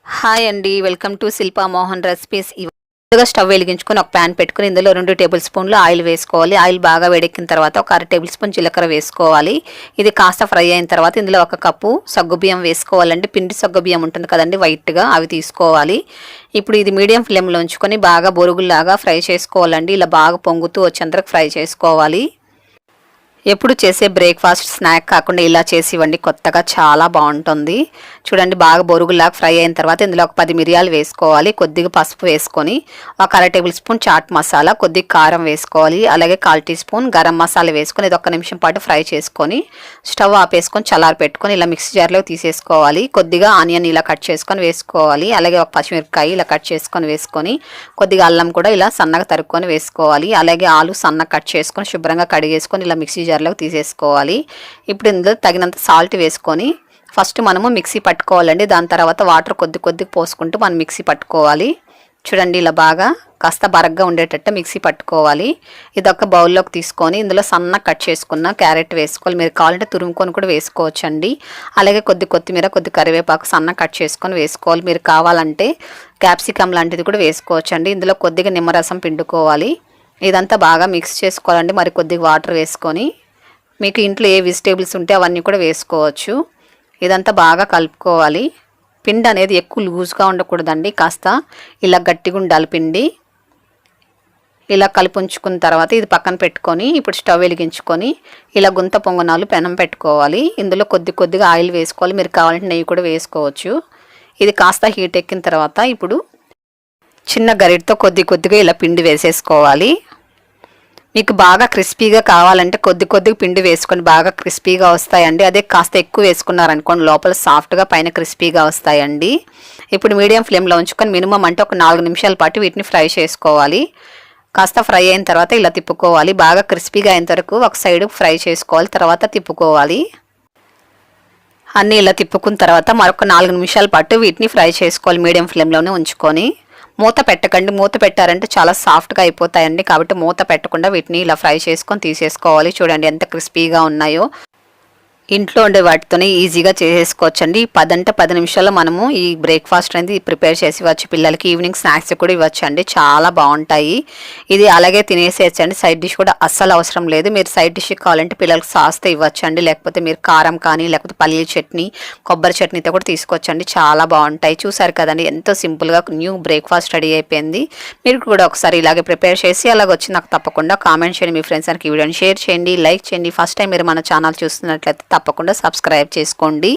Hi అండి, welcome to Shilpa Mohan recipes. ముందుగా stove వెలిగించుకొని ఒక ప్యాన్ పెట్టుకుని ఇందులో 2 టేబుల్ స్పూన్లు ఆయిల్ వేసుకోవాలి. ఆయిల్ బాగా వేడెక్కిన తర్వాత ఒక 1/2 టేబుల్ స్పూన్ జీలకర్ర వేసుకోవాలి. ఇది కాస్త ఫ్రై అయిన తర్వాత ఇందులో 1 కప్పు సగ్గుబియ్యం వేసుకోవాలండి. పిండి సగ్గుబియ్యం ఉంటుంది కదండి, వైట్గా, అవి తీసుకోవాలి. ఇప్పుడు ఇది మీడియం ఫ్లేమ్లో ఉంచుకొని బాగా బొరుగుల్లాగా ఫ్రై చేసుకోవాలండి. ఇలా బాగా పొంగుతూ వచ్చేంతవరకు ఫ్రై చేసుకోవాలి. ఎప్పుడు చేసే బ్రేక్ఫాస్ట్ స్నాక్ కాకుండా ఇలా చేసి ఇవ్వండి, కొత్తగా చాలా బాగుంటుంది. చూడండి, బాగా బొరుగులాగా ఫ్రై అయిన తర్వాత ఇందులో ఒక 10 మిరియాలు వేసుకోవాలి. కొద్దిగా పసుపు వేసుకొని ఒక 1/2 టేబుల్ స్పూన్ చాట్ మసాలా, కొద్దిగా కారం వేసుకోవాలి. అలాగే 1/4 టీ స్పూన్ గరం మసాలా వేసుకొని ఇది 1 నిమిషం పాటు ఫ్రై చేసుకొని స్టవ్ ఆపేసుకొని చల్లారి పెట్టుకొని ఇలా మిక్సీ జార్లో తీసేసుకోవాలి. కొద్దిగా ఆనియన్ ఇలా కట్ చేసుకొని వేసుకోవాలి. అలాగే ఒక పచ్చిమిరపకాయ ఇలా కట్ చేసుకొని వేసుకొని కొద్దిగా అల్లం కూడా ఇలా సన్నగా తరుక్కొని వేసుకోవాలి. అలాగే ఆలు సన్నగా కట్ చేసుకొని శుభ్రంగా కడిగేసుకొని ఇలా మిక్సీ జార్లోకి తీసేసుకోవాలి. ఇప్పుడు ఇందులో తగినంత సాల్ట్ వేసుకొని ఫస్ట్ మనము మిక్సీ పట్టుకోవాలండి. దాని తర్వాత వాటర్ కొద్ది పోసుకుంటూ మనం మిక్సీ పట్టుకోవాలి. చూడండి, ఇలా బాగా కాస్త బరగ్గా ఉండేటట్టు మిక్సీ పట్టుకోవాలి. ఇది ఒక బౌల్లోకి తీసుకొని ఇందులో సన్నగా కట్ చేసుకున్న క్యారెట్ వేసుకోవాలి. మీరు కావాలంటే తురుముకొని కూడా వేసుకోవచ్చండి. అలాగే కొత్తిమీర, కరివేపాకు సన్నగా కట్ చేసుకొని వేసుకోవాలి. మీరు కావాలంటే క్యాప్సికమ్ లాంటిది కూడా వేసుకోవచ్చండి. ఇందులో కొద్దిగా నిమ్మరసం పిండుకోవాలి. ఇదంతా బాగా మిక్స్ చేసుకోవాలండి. మరి కొద్దిగా వాటర్ వేసుకొని మీకు ఇంట్లో ఏ వెజిటేబుల్స్ ఉంటే అవన్నీ కూడా వేసుకోవచ్చు. ఇదంతా బాగా కలుపుకోవాలి. పిండి అనేది ఎక్కువ లూజ్గా ఉండకూడదండి, కాస్త ఇలా గట్టిగా ఉండాలి పిండి. ఇలా కలిపి ఉంచుకున్న తర్వాత ఇది పక్కన పెట్టుకొని ఇప్పుడు స్టవ్ వెలిగించుకొని ఇలా గుంత పొంగనాలు పెనం పెట్టుకోవాలి. ఇందులో కొద్దిగా ఆయిల్ వేసుకోవాలి. మీరు కావాలంటే నెయ్యి కూడా వేసుకోవచ్చు. ఇది కాస్త హీట్ ఎక్కిన తర్వాత ఇప్పుడు చిన్న గరిటతో కొద్దిగా ఇలా పిండి వేసేసుకోవాలి. మీకు బాగా క్రిస్పీగా కావాలంటే కొద్దిగా పిండి వేసుకొని బాగా క్రిస్పీగా వస్తాయండి. అదే కాస్త ఎక్కువ వేసుకున్నారనుకోండి లోపల సాఫ్ట్గా పైన క్రిస్పీగా వస్తాయండి. ఇప్పుడు మీడియం ఫ్లేమ్లో ఉంచుకొని మినిమం అంటే ఒక 4 నిమిషాల పాటు వీటిని ఫ్రై చేసుకోవాలి. కాస్త ఫ్రై అయిన తర్వాత ఇలా తిప్పుకోవాలి. బాగా క్రిస్పీగా అయిన వరకు ఒక సైడ్ ఫ్రై చేసుకోవాలి, తర్వాత తిప్పుకోవాలి. అన్నీ ఇలా తిప్పుకున్న తర్వాత మరొక 4 నిమిషాల పాటు వీటిని ఫ్రై చేసుకోవాలి మీడియం ఫ్లేమ్లోనే ఉంచుకొని. మూత పెట్టకండి, మూత పెట్టారంటే చాలా సాఫ్ట్గా అయిపోతాయండి. కాబట్టి మూత పెట్టకుండా వీటిని ఇలా ఫ్రై చేసుకొని తీసేసుకోవాలి. చూడండి ఎంత క్రిస్పీగా ఉన్నాయో. ఇంట్లో ఉండే వాటితోనే ఈజీగా చేసేసుకోవచ్చండి. 10 నిమిషాల్లో మనము ఈ బ్రేక్ఫాస్ట్ అనేది ప్రిపేర్ చేసి ఇవ్వచ్చు. పిల్లలకి ఈవినింగ్ స్నాక్స్ కూడా ఇవ్వచ్చండి, చాలా బాగుంటాయి. ఇది అలాగే తినేసేయచ్చండి. సైడ్ డిష్ కూడా అస్సలు అవసరం లేదు. మీరు సైడ్ డిష్ కావాలంటే పిల్లలకి సాస్తో ఇవ్వచ్చండి. లేకపోతే మీరు కారం కానీ లేకపోతే పల్లీల చట్నీ, కొబ్బరి చట్నీతో కూడా తీసుకొచ్చండి, చాలా బాగుంటాయి. చూసారు కదండి, ఎంతో సింపుల్గా న్యూ బ్రేక్ఫాస్ట్ రెడీ అయిపోయింది. మీరు కూడా ఒకసారి ఇలాగే ప్రిపేర్ చేసి అలాగ వచ్చి నాకు తప్పకుండా కామెంట్ చేయండి. మీ ఫ్రెండ్స్ అందరికి ఈ వీడియోని షేర్ చేయండి, లైక్ చేయండి. ఫస్ట్ టైం మీరు మన ఛానల్ చూస్తున్నట్లయితే తప్పకుండా సబ్స్క్రైబ్ చేసుకోండి.